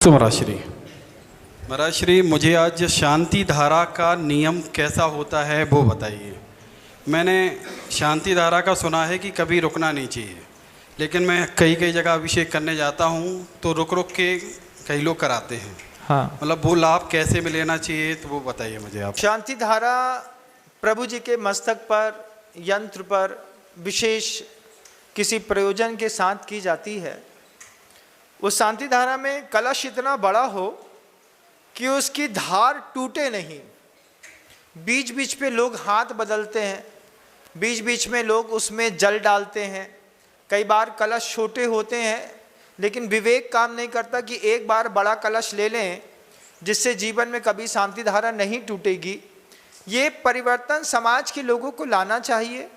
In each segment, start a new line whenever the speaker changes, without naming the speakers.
महाराज श्री मुझे आज शांति धारा का नियम कैसा होता है वो बताइए। मैंने शांति धारा का सुना है कि कभी रुकना नहीं चाहिए, लेकिन मैं कई जगह अभिषेक करने जाता हूँ तो रुक रुक के कई लोग कराते हैं।
हाँ,
मतलब वो लाभ कैसे में लेना चाहिए तो वो बताइए मुझे आप।
शांति धारा प्रभु जी के मस्तक पर, यंत्र पर विशेष किसी प्रयोजन के साथ की जाती है। उस शांति धारा में कलश इतना बड़ा हो कि उसकी धार टूटे नहीं। बीच बीच पे लोग हाथ बदलते हैं, बीच बीच में लोग उसमें जल डालते हैं। कई बार कलश छोटे होते हैं, लेकिन विवेक काम नहीं करता कि एक बार बड़ा कलश ले लें जिससे जीवन में कभी शांति धारा नहीं टूटेगी। ये परिवर्तन समाज के लोगों को लाना चाहिए,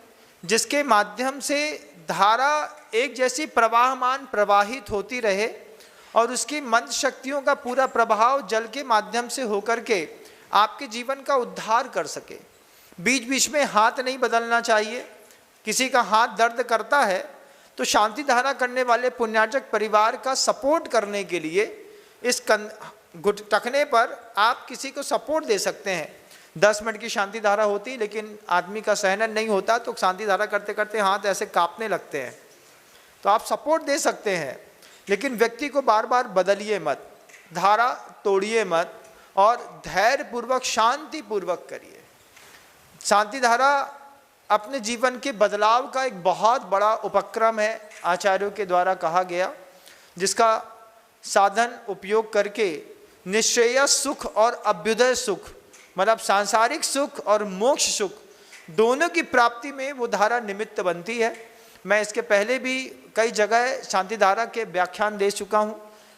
जिसके माध्यम से धारा एक जैसी प्रवाहमान प्रवाहित होती रहे और उसकी मंद शक्तियों का पूरा प्रभाव जल के माध्यम से होकर के आपके जीवन का उद्धार कर सके। बीच बीच में हाथ नहीं बदलना चाहिए। किसी का हाथ दर्द करता है तो शांति धारा करने वाले पुण्यार्चक परिवार का सपोर्ट करने के लिए इस टखने पर आप किसी को सपोर्ट दे सकते हैं। 10 मिनट की शांति धारा होती, लेकिन आदमी का सहन नहीं होता तो शांति धारा करते करते हाथ ऐसे कांपने लगते हैं, तो आप सपोर्ट दे सकते हैं। लेकिन व्यक्ति को बार बार बदलिए मत, धारा तोड़िए मत और धैर्य पूर्वक शांति पूर्वक करिए। शांति धारा अपने जीवन के बदलाव का एक बहुत बड़ा उपक्रम है, आचार्यों के द्वारा कहा गया, जिसका साधन उपयोग करके निश्रेयस सुख और अभ्युदय सुख, मतलब सांसारिक सुख और मोक्ष सुख दोनों की प्राप्ति में वो धारा निमित्त बनती है। मैं इसके पहले भी कई जगह शांति धारा के व्याख्यान दे चुका हूँ।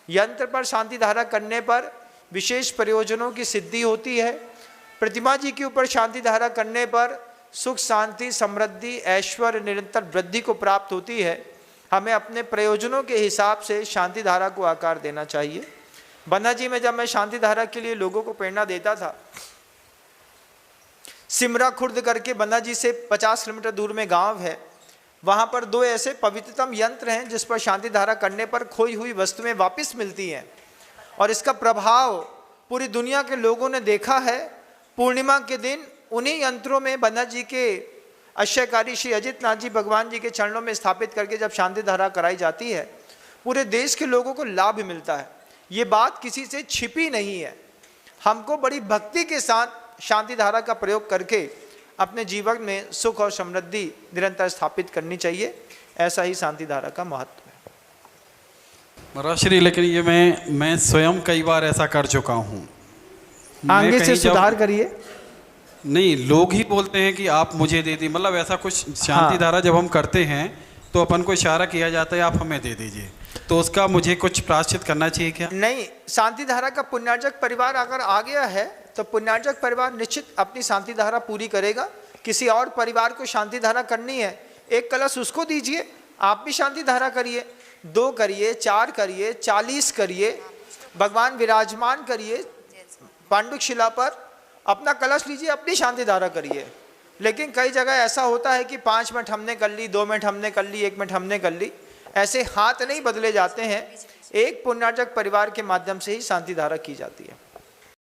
यंत्र पर शांति धारा करने पर विशेष प्रयोजनों की सिद्धि होती है। प्रतिमा जी के ऊपर शांति धारा करने पर सुख, शांति, समृद्धि, ऐश्वर्य, निरंतर वृद्धि को प्राप्त होती है। हमें अपने प्रयोजनों के हिसाब से शांति धारा को आकार देना चाहिए। बन्ना जी में जब मैं शांति धारा के लिए लोगों को प्रेरणा देता था, सिमरा खुर्द करके बन्ना जी से 50 किलोमीटर दूर में गांव है, वहाँ पर 2 ऐसे पवित्रतम यंत्र हैं जिस पर शांति धारा करने पर खोई हुई वस्तुएं वापस मिलती हैं और इसका प्रभाव पूरी दुनिया के लोगों ने देखा है। पूर्णिमा के दिन उन्हीं यंत्रों में बन्ना जी के आश्रयकारी श्री अजित नाथ जी भगवान जी के चरणों में स्थापित करके जब शांति धारा कराई जाती है, पूरे देश के लोगों को लाभ मिलता है। ये बात किसी से छिपी नहीं है। हमको बड़ी भक्ति के साथ शांति धारा का प्रयोग करके अपने जीवन में सुख और समृद्धि निरंतर स्थापित करनी चाहिए। ऐसा ही शांति धारा का महत्व है।
महाराज श्री, लेकिन ये मैं स्वयं कई बार ऐसा कर चुका हूँ।
आगे से सुधार करिए।
नहीं, लोग ही बोलते हैं कि आप मुझे दे दी, मतलब ऐसा कुछ शांति धारा जब हम करते हैं तो अपन को इशारा किया जाता है आप हमें दे दीजिए, तो उसका मुझे कुछ प्रायश्चित करना चाहिए क्या? नहीं,
शांति धारा का पुण्यार्चक परिवार अगर आ गया है तो पुण्यार्चक परिवार निश्चित अपनी शांति धारा पूरी करेगा। किसी और परिवार को शांति धारा करनी है, एक कलश उसको दीजिए, आप भी शांति धारा करिए। 2 करिए, 4 करिए, 40 करिए, भगवान विराजमान करिए पांडुक शिला पर, अपना कलश लीजिए, अपनी शांति धारा करिए। लेकिन कई जगह ऐसा होता है कि 5 मिनट हमने कर ली, 2 मिनट हमने कर ली, 1 मिनट हमने कर ली, ऐसे हाथ नहीं बदले जाते हैं। एक पुण्यार्चक परिवार के माध्यम से ही शांति धारा की जाती है।